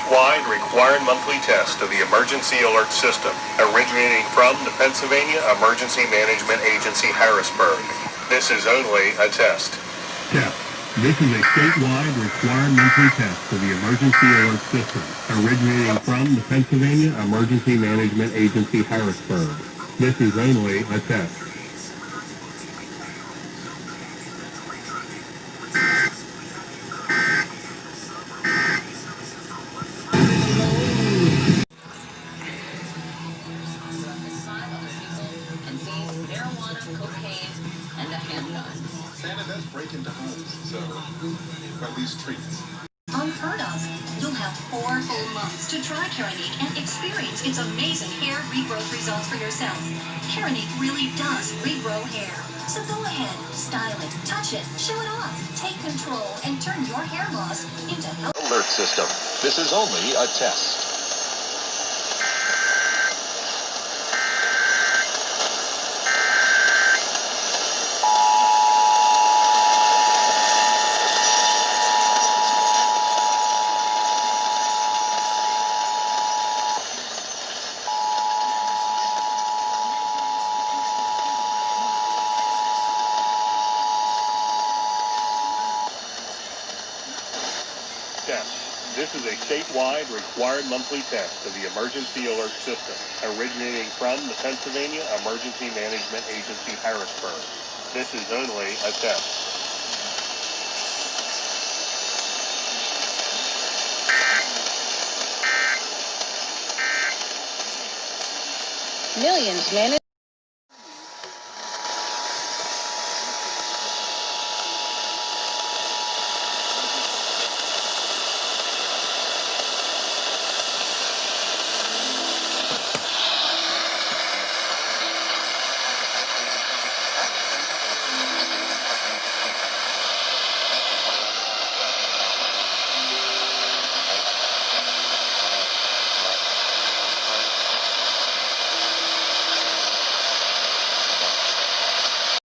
statewide required monthly test of the emergency alert system, originating from the Pennsylvania Emergency Management Agency, Harrisburg. This is only a test. Test. This is a statewide required monthly test of the emergency alert system, originating from the Pennsylvania Emergency Management Agency, Harrisburg. This is only a test. Santa does break into homes, so at least treats. Unheard of. You'll have 4 full months to try Keranique and experience its amazing hair regrowth results for yourself. Keranique really does regrow hair. So go ahead, style it, touch it, show it off, take control, and turn your hair loss into health. Alert system. This is only a test. This is a statewide required monthly test of the emergency alert system, originating from the Pennsylvania Emergency Management Agency, Harrisburg. This is only a test. Millions manage